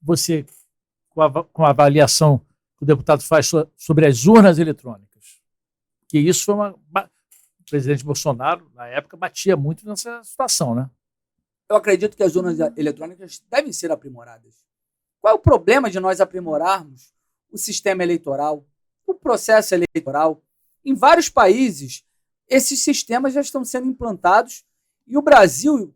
você, com a avaliação que o deputado faz sobre as urnas eletrônicas? Que isso foi o presidente Bolsonaro, na época, batia muito nessa situação, né? Eu acredito que as urnas eletrônicas devem ser aprimoradas. Qual é o problema de nós aprimorarmos o sistema eleitoral, o processo eleitoral? Em vários países, esses sistemas já estão sendo implantados e o Brasil,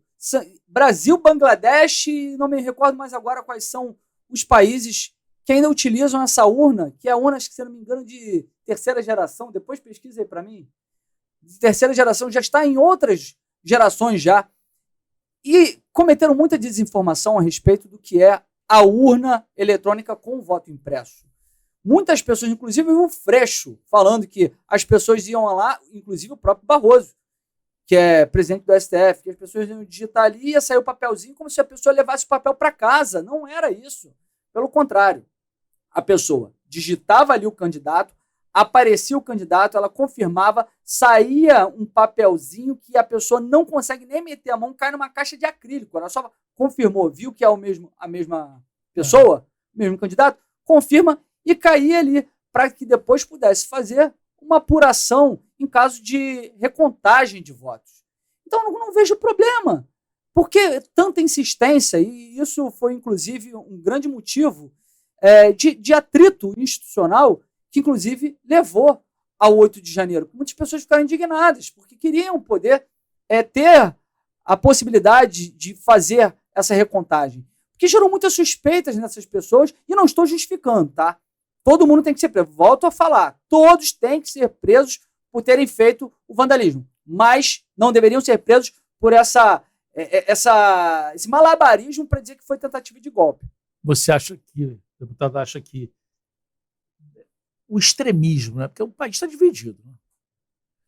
Bangladesh, não me recordo mais agora quais são os países que ainda utilizam essa urna, que é a urna, acho que, se não me engano, de terceira geração. Depois pesquisa aí para mim. De terceira geração, já está em outras gerações já. E cometeram muita desinformação a respeito do que é a urna eletrônica com voto impresso. Muitas pessoas, inclusive o Freixo, falando que as pessoas iam lá, inclusive o próprio Barroso, que é presidente do STF, que as pessoas iam digitar ali e ia sair o papelzinho como se a pessoa levasse o papel para casa. Não era isso. Pelo contrário, a pessoa digitava ali o candidato, aparecia o candidato, ela confirmava, saía um papelzinho que a pessoa não consegue nem meter a mão, cai numa caixa de acrílico. Ela só confirmou, viu que é a mesma pessoa, o mesmo candidato, confirma e caía ali para que depois pudesse fazer uma apuração em caso de recontagem de votos. Então, eu não vejo problema. Por que tanta insistência? E isso foi, inclusive, um grande motivo de atrito institucional que, inclusive, levou ao 8 de janeiro. Muitas pessoas ficaram indignadas, porque queriam poder ter a possibilidade de fazer essa recontagem. Porque gerou muitas suspeitas nessas pessoas, e não estou justificando, tá? Todo mundo tem que ser preso. Volto a falar, todos têm que ser presos por terem feito o vandalismo, mas não deveriam ser presos por esse malabarismo para dizer que foi tentativa de golpe. Você acha que, o deputado acha que o extremismo, né? Porque o país está dividido. Né?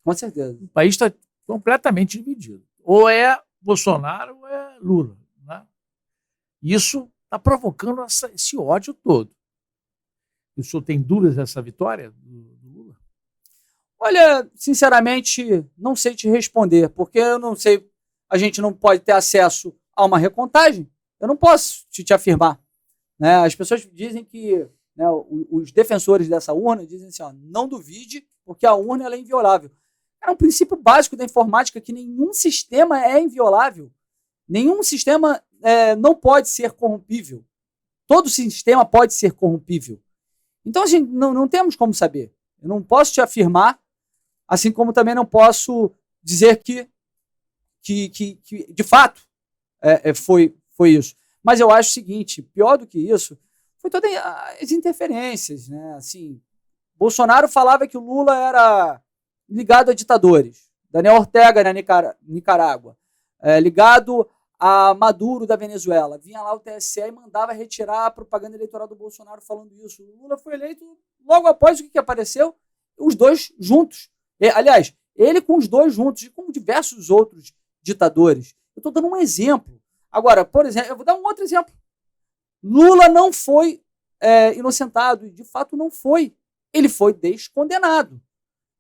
Com certeza. O país está completamente dividido. Ou é Bolsonaro ou é Lula. Né? Isso está provocando esse ódio todo. O senhor tem dúvidas dessa vitória do Lula? Olha, sinceramente, não sei te responder, porque eu não sei, a gente não pode ter acesso a uma recontagem. Eu não posso te afirmar. Né? As pessoas dizem que, né, os defensores dessa urna dizem assim, ó, não duvide, porque a urna ela é inviolável. É um princípio básico da informática que nenhum sistema é inviolável. Nenhum sistema não pode ser corrompível. Todo sistema pode ser corrompível. Então, assim, não temos como saber. Eu não posso te afirmar, assim como também não posso dizer que de fato, foi isso. Mas eu acho o seguinte, pior do que isso, foi todas as interferências. Né? Assim, Bolsonaro falava que o Lula era ligado a ditadores. Daniel Ortega na Nicarágua. Ligado a Maduro da Venezuela. Vinha lá o TSE e mandava retirar a propaganda eleitoral do Bolsonaro falando isso. O Lula foi eleito logo após o que apareceu? Os dois juntos. Aliás, ele com os dois juntos e com diversos outros ditadores. Eu estou dando um exemplo. Agora, por exemplo, eu vou dar um outro exemplo. Lula não foi inocentado, e de fato não foi. Ele foi descondenado.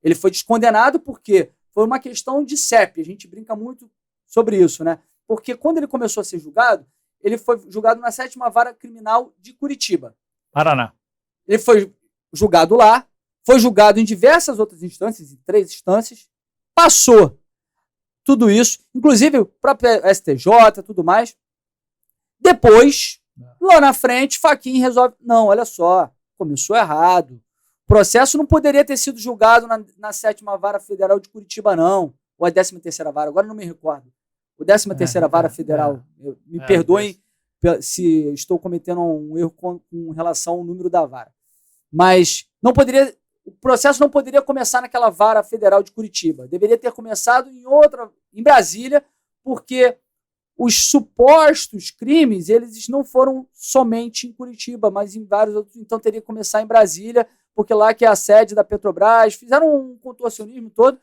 Ele foi descondenado porque foi uma questão de CEP. A gente brinca muito sobre isso, né? Porque quando ele começou a ser julgado, ele foi julgado na 7ª Vara Criminal de Curitiba. Paraná. Ele foi julgado lá, foi julgado em diversas outras instâncias, em 3 instâncias, passou tudo isso, inclusive o próprio STJ, tudo mais. Depois, lá na frente, Fachin resolve, não, olha só, começou errado. O processo não poderia ter sido julgado na 7ª Vara Federal de Curitiba, não. Ou a 13ª Vara, agora não me recordo. O 13ª Vara Federal. Me perdoem se estou cometendo um erro com relação ao número da vara. Mas o processo não poderia começar naquela Vara Federal de Curitiba. Deveria ter começado em Brasília, porque os supostos crimes, eles não foram somente em Curitiba, mas em vários outros. Então teria que começar em Brasília, porque lá que é a sede da Petrobras, fizeram um contorcionismo todo.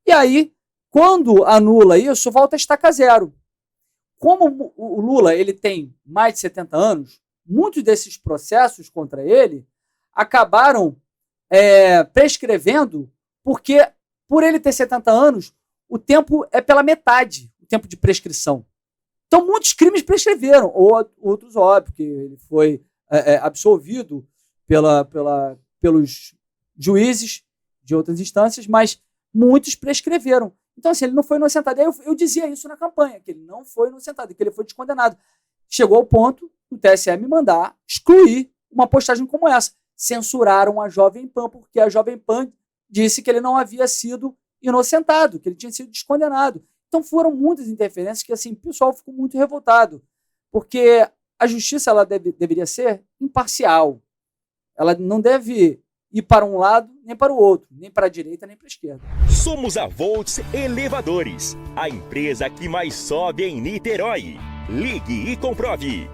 E aí, quando anula isso, volta a estaca zero. Como o Lula ele tem mais de 70 anos, muitos desses processos contra ele acabaram prescrevendo, porque por ele ter 70 anos, o tempo é pela metade, o tempo de prescrição. Então, muitos crimes prescreveram, ou outros, óbvio, porque ele foi absolvido pelos juízes de outras instâncias, mas muitos prescreveram. Então, assim, ele não foi inocentado. Aí eu dizia isso na campanha, que ele não foi inocentado, que ele foi descondenado. Chegou ao ponto do TSE me mandar excluir uma postagem como essa. Censuraram a Jovem Pan, porque a Jovem Pan disse que ele não havia sido inocentado, que ele tinha sido descondenado. Então foram muitas interferências que, assim, o pessoal ficou muito revoltado, porque a justiça ela deveria ser imparcial. Ela não deve ir para um lado nem para o outro, nem para a direita nem para a esquerda. Somos a Volts Elevadores, a empresa que mais sobe em Niterói. Ligue e comprove.